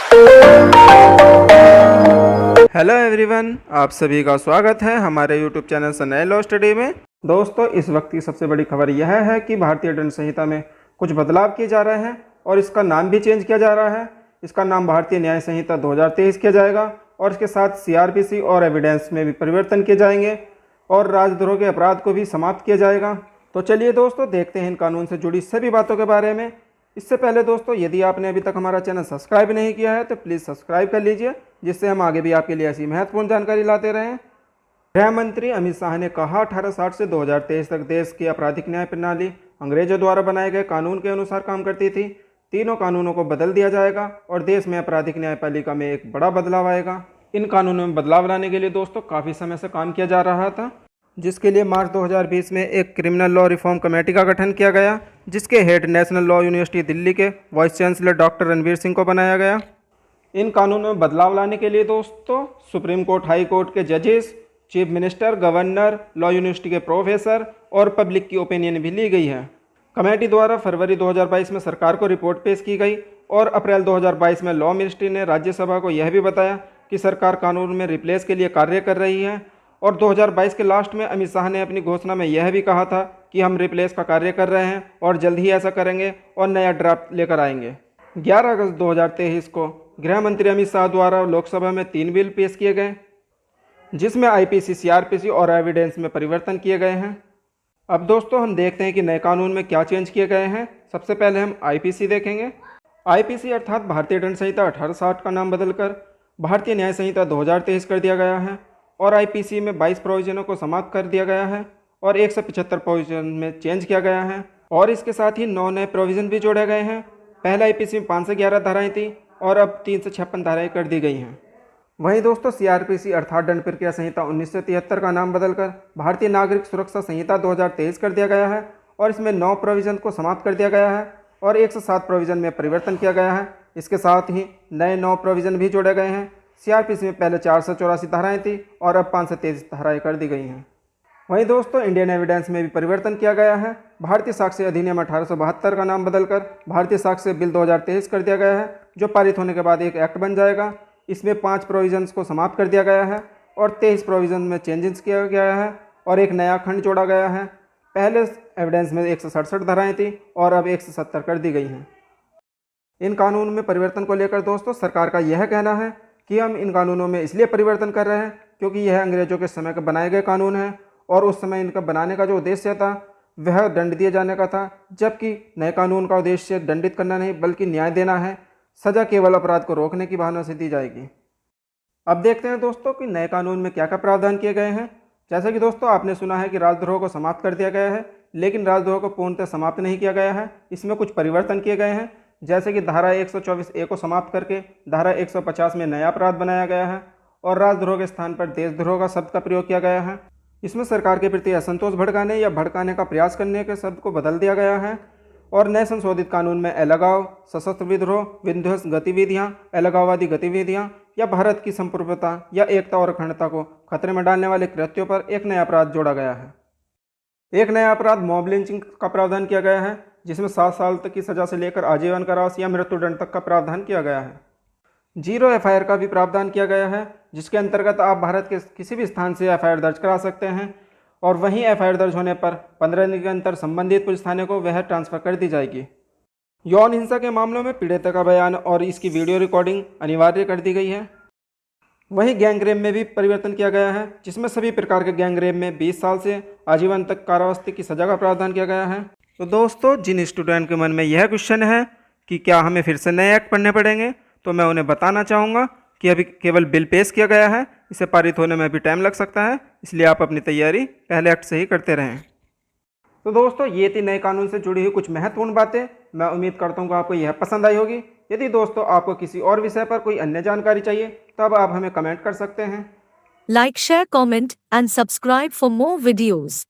Hello everyone, आप सभी का स्वागत है हमारे YouTube channel sun law study में। दोस्तों, इस वक्त की सबसे बड़ी खबर यह है कि भारतीय दंड संहिता में कुछ बदलाव किए जा रहे हैं और इसका नाम भी चेंज किया जा रहा है। इसका नाम भारतीय न्याय संहिता 2023 किया जाएगा और इसके साथ सीआरपीसी और एविडेंस में भी परिवर्तन किए जाएंगे और राजद्रोह के अपराध को भी समाप्त किया जाएगा। तो चलिए दोस्तों, देखते हैं इन कानून से जुड़ी सभी बातों के बारे में। इससे पहले दोस्तों, यदि आपने अभी तक हमारा चैनल सब्सक्राइब नहीं किया है तो प्लीज़ सब्सक्राइब कर लीजिए, जिससे हम आगे भी आपके लिए ऐसी महत्वपूर्ण जानकारी लाते रहें। गृह मंत्री अमित शाह ने कहा, 1860 से 2023 तक देश की आपराधिक न्याय प्रणाली अंग्रेजों द्वारा बनाए गए कानून के अनुसार काम करती थी। तीनों कानूनों को बदल दिया जाएगा और देश में आपराधिक न्यायपालिका में एक बड़ा बदलाव आएगा। इन कानूनों में बदलाव लाने के लिए दोस्तों काफ़ी समय से काम किया जा रहा था, जिसके लिए मार्च 2020 में एक क्रिमिनल लॉ रिफॉर्म कमेटी का गठन किया गया, जिसके head national law university Delhi के vice chancellor doctor Ranveer Singh को बनाया गया। इन कानूनों में बदलाव लाने के लिए दोस्तों सुप्रीम कोर्ट, हाई कोर्ट के जजेस, chief minister, governor, law university के प्रोफेसर और पब्लिक की ओपिनियन भी ली गई है। कमेटी द्वारा फरवरी 2022 में सरकार को रिपोर्ट पेश की गई और अप्रैल 2022 में लॉ मिनिस्ट्री ने राज्यसभा को यह भी बताया कि सरकार कानून में रिप्लेस के लिए कार्य कर रही है। और 2022 के लास्ट में अमित शाह ने अपनी घोषणा में यह भी कहा था कि हम रिप्लेस का कार्य कर रहे हैं और जल्द ही ऐसा करेंगे और नया ड्राफ्ट लेकर आएंगे। 11 अगस्त 2023 को गृह मंत्री अमित शाह द्वारा लोकसभा में 3 बिल पेश किए गए, जिसमें आईपीसी, सीआरपीसी और एविडेंस में परिवर्तन किए गए हैं। अब दोस्तों हम देखते हैं कि नए कानून में क्या चेंज किए गए हैं। सबसे पहले हम आईपीसी देखेंगे। आईपीसी अर्थात भारतीय दंड संहिता 1860 का नाम बदलकर भारतीय न्याय संहिता 2023 कर दिया गया है और आईपीसी में 22 प्रोविजनों को समाप्त कर दिया गया है और 175 प्रोविजन में चेंज किया गया है और इसके साथ ही 9 नए प्रोविजन भी जोड़े गए हैं। पहले आईपीसी में 5 से 11 धाराएँ थी और अब 3 से 56 धाराएँ कर दी गई हैं। वहीं दोस्तों सीआरपीसी अर्थात दंड प्रक्रिया संहिता 1973 का नाम बदलकर भारतीय नागरिक सुरक्षा संहिता 2023 कर दिया गया है और इसमें 9 प्रोविजन को समाप्त कर दिया गया है और 107 प्रोविजन में परिवर्तन किया गया है। इसके साथ ही नए 9 प्रोविजन भी जोड़े गए हैं। सीआरपीसी में पहले 484 धाराएँ थी और अब 523 धाराएँ कर दी गई हैं। वहीं दोस्तों इंडियन एविडेंस में भी परिवर्तन किया गया है। भारतीय साक्ष्य अधिनियम 1872 का नाम बदलकर भारतीय साक्ष्य बिल 2023 कर दिया गया है, जो पारित होने के बाद एक एक्ट बन जाएगा। इसमें 5 प्रोविजंस को समाप्त कर दिया गया है और 23 प्रोविजन में चेंजेस किया गया है और एक नया खंड जोड़ा गया है। पहले एविडेंस में 167 धाराएँ थी और अब 170 कर दी गई हैं। इन कानून में परिवर्तन को लेकर दोस्तों सरकार का यह कहना है कि हम इन कानूनों में इसलिए परिवर्तन कर रहे हैं क्योंकि यह अंग्रेजों के समय के बनाए गए कानून हैं और उस समय इनका बनाने का जो उद्देश्य था वह दंड दिए जाने का था, जबकि नए कानून का उद्देश्य दंडित करना नहीं बल्कि न्याय देना है। सज़ा केवल अपराध को रोकने की भावना से दी जाएगी। अब देखते हैं दोस्तों कि नए कानून में क्या क्या प्रावधान किए गए हैं। जैसे कि दोस्तों आपने सुना है कि राजद्रोह को समाप्त कर दिया गया है, लेकिन राजद्रोह को पूर्णतः समाप्त नहीं किया गया है। इसमें कुछ परिवर्तन किए गए हैं, जैसे कि धारा 124A को समाप्त करके धारा 150 में नया अपराध बनाया गया है और राजद्रोह के स्थान पर देशद्रोह का शब्द का प्रयोग किया गया है। इसमें सरकार के प्रति असंतोष भड़काने या भड़काने का प्रयास करने के शब्द को बदल दिया गया है और नए संशोधित कानून में अलगाव, सशस्त्र विद्रोह, विध्वंस गतिविधियाँ, अलगाववादी गतिविधियाँ या भारत की संप्रभुता या एकता और अखंडता को खतरे में डालने वाले कृत्यों पर एक नया अपराध जोड़ा गया है। एक नया अपराध मॉब लिंचिंग का प्रावधान किया गया है, जिसमें 7 साल तक की सजा से लेकर आजीवन कारावास या मृत्युदंड तक का प्रावधान किया गया है। 0 एफआईआर का भी प्रावधान किया गया है, जिसके अंतर्गत आप भारत के किसी भी स्थान से एफआईआर दर्ज करा सकते हैं और वहीं एफआईआर दर्ज होने पर 15 दिन के अंतर संबंधित पुलिस थाने को वह ट्रांसफर कर दी जाएगी। यौन हिंसा के मामलों में पीड़ित का बयान और इसकी वीडियो रिकॉर्डिंग अनिवार्य कर दी गई है। वहीं गैंग रेप में भी परिवर्तन किया गया है, जिसमें सभी प्रकार के गैंग रेप में 20 साल से आजीवन तक कारावास की सजा का प्रावधान किया गया है। तो दोस्तों जिन स्टूडेंट के मन में यह क्वेश्चन है कि क्या हमें फिर से नए एक्ट पढ़ने पड़ेंगे, तो मैं उन्हें बताना चाहूँगा कि अभी केवल बिल पेश किया गया है, इसे पारित होने में भी टाइम लग सकता है, इसलिए आप अपनी तैयारी पहले एक्ट से ही करते रहें। तो दोस्तों ये थी नए कानून से जुड़ी हुई कुछ महत्वपूर्ण बातें। मैं उम्मीद करता हूँ कि आपको यह पसंद आई होगी। यदि दोस्तों आपको किसी और विषय पर कोई अन्य जानकारी चाहिए तब आप हमें कमेंट कर सकते हैं। Like, share, comment and subscribe for more videos.